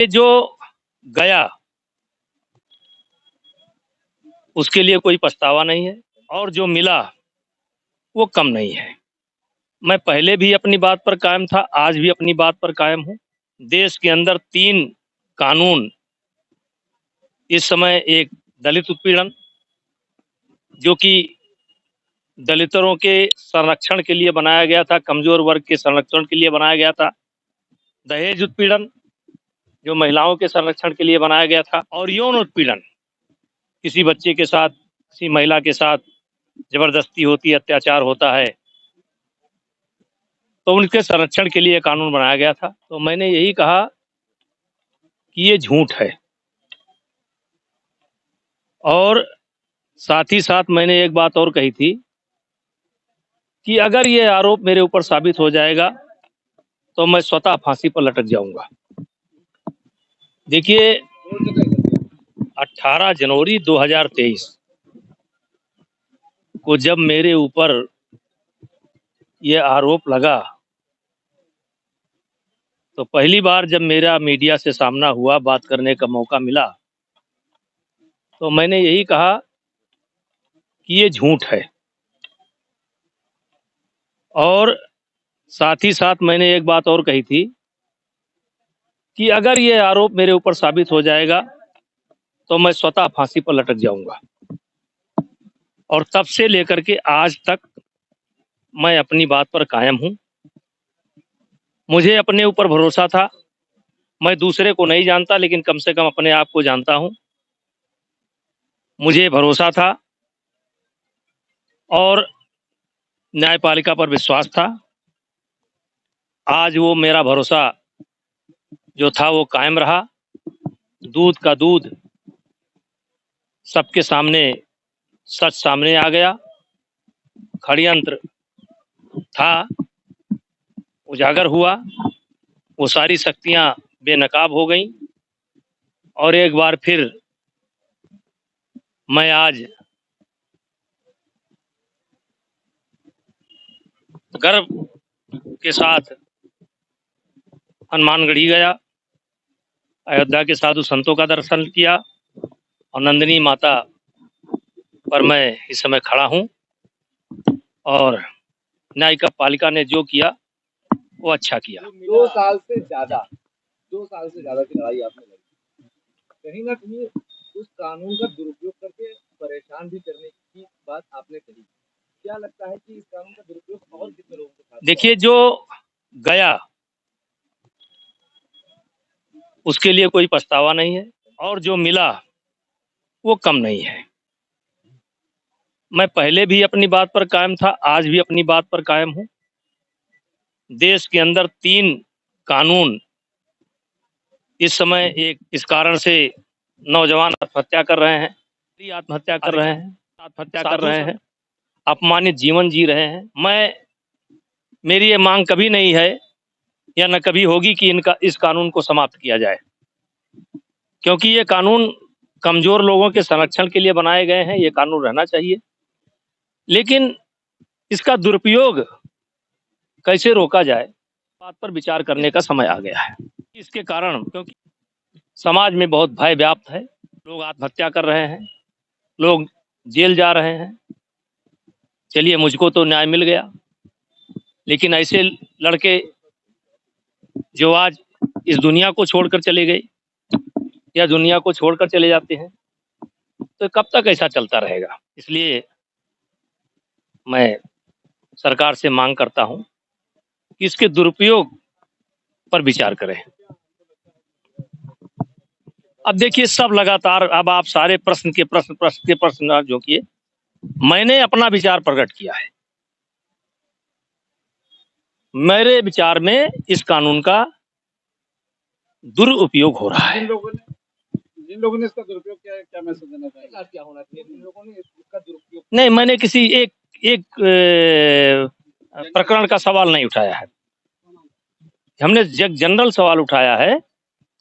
ये जो गया उसके लिए कोई पछतावा नहीं है और जो मिला वो कम नहीं है। मैं पहले भी अपनी बात पर कायम था, आज भी अपनी बात पर कायम हूँ। देश के अंदर 3 कानून इस समय, एक दलित उत्पीड़न जो कि दलितों के संरक्षण के लिए बनाया गया था, कमजोर वर्ग के संरक्षण के लिए बनाया गया था। दहेज उत्पीड़न जो महिलाओं के संरक्षण के लिए बनाया गया था, और यौन उत्पीड़न किसी बच्चे के साथ, किसी महिला के साथ जबरदस्ती होती है, अत्याचार होता है, तो उनके संरक्षण के लिए कानून बनाया गया था। तो मैंने यही कहा कि ये झूठ है, और साथ ही साथ मैंने एक बात और कही थी कि अगर ये आरोप मेरे ऊपर साबित हो जाएगा तो मैं स्वतः फांसी पर लटक जाऊंगा। देखिए, 18 जनवरी 2023 को जब मेरे ऊपर ये आरोप लगा, तो पहली बार जब मेरा मीडिया से सामना हुआ, बात करने का मौका मिला, तो मैंने यही कहा कि ये झूठ है। और साथ ही साथ मैंने एक बात और कही थी कि अगर ये आरोप मेरे ऊपर साबित हो जाएगा तो मैं स्वतः फांसी पर लटक जाऊंगा। और तब से लेकर के आज तक मैं अपनी बात पर कायम हूं। मुझे अपने ऊपर भरोसा था। मैं दूसरे को नहीं जानता, लेकिन कम से कम अपने आप को जानता हूं। मुझे भरोसा था और न्यायपालिका पर विश्वास था। आज वो मेरा भरोसा जो था वो कायम रहा। दूध का दूध, सबके सामने सच सामने आ गया। षड्यंत्र था, उजागर हुआ। वो सारी शक्तियां बेनकाब हो गईं, और एक बार फिर मैं आज गर्व के साथ हनुमानगढ़ी गया, अयोध्या के साधु संतों का दर्शन किया, और नंदिनी माता पर मैं इस समय खड़ा हूं। और न्यायपालिका ने जो किया वो अच्छा किया। 2 साल से ज्यादा की लड़ाई आपने लड़ी, कहीं ना कहीं उस कानून का दुरुपयोग करके परेशान भी करने की बात आपने कही। क्या लगता है कि इस कानून का दुरुपयोग और कितने लोगों के साथ? देखिए, जो गया उसके लिए कोई पछतावा नहीं है, और जो मिला वो कम नहीं है। मैं पहले भी अपनी बात पर कायम था, आज भी अपनी बात पर कायम हूं। देश के अंदर 3 कानून इस समय, एक इस कारण से नौजवान आत्महत्या कर रहे हैं, अपमानित जीवन जी रहे हैं। मेरी ये मांग कभी नहीं है या न कभी होगी कि इस कानून को समाप्त किया जाए, क्योंकि ये कानून कमजोर लोगों के संरक्षण के लिए बनाए गए हैं। ये कानून रहना चाहिए, लेकिन इसका दुरुपयोग कैसे रोका जाए, बात पर विचार करने का समय आ गया है। इसके कारण, क्योंकि समाज में बहुत भय व्याप्त है, लोग आत्महत्या कर रहे हैं, लोग जेल जा रहे हैं। चलिए, मुझको तो न्याय मिल गया, लेकिन ऐसे लड़के जो आज इस दुनिया को छोड़कर चले गए या दुनिया को छोड़कर चले जाते हैं, तो कब तक ऐसा चलता रहेगा? इसलिए मैं सरकार से मांग करता हूं कि इसके दुरुपयोग पर विचार करें। अब देखिए, सब लगातार, अब आप सारे प्रश्न के प्रश्न जो किए, मैंने अपना विचार प्रकट किया है। मेरे विचार में इस कानून का दुरुपयोग हो रहा है। जिन लोगों ने इसका दुरुपयोग किया है, क्या मैसेज देना चाहिए? क्या होना चाहिए जिन लोगों ने इसका दुरुपयोग? नहीं, मैंने किसी एक प्रकरण का सवाल नहीं उठाया है। हमने जनरल सवाल उठाया है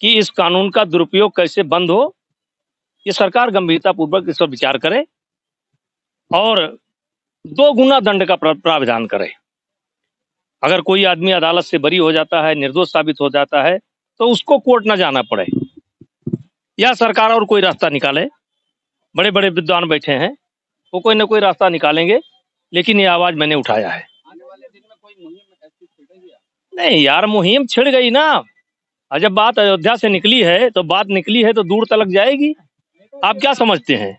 कि इस कानून का दुरुपयोग कैसे बंद हो। ये सरकार गंभीरता पूर्वक इस पर विचार करे और 2 गुना दंड का प्रावधान करे। अगर कोई आदमी अदालत से बरी हो जाता है, निर्दोष साबित हो जाता है, तो उसको कोर्ट ना जाना पड़े, या सरकार और कोई रास्ता निकाले। बड़े बड़े विद्वान बैठे हैं, वो कोई ना कोई रास्ता निकालेंगे, लेकिन ये आवाज मैंने उठाया है। आने वाले दिन में कोई मुहिम ऐसी छिड़ेगी? नहीं यार, मुहिम छिड़ गई ना। और जब बात अयोध्या से निकली है तो बात निकली है तो दूर तलक जाएगी। आप क्या समझते हैं?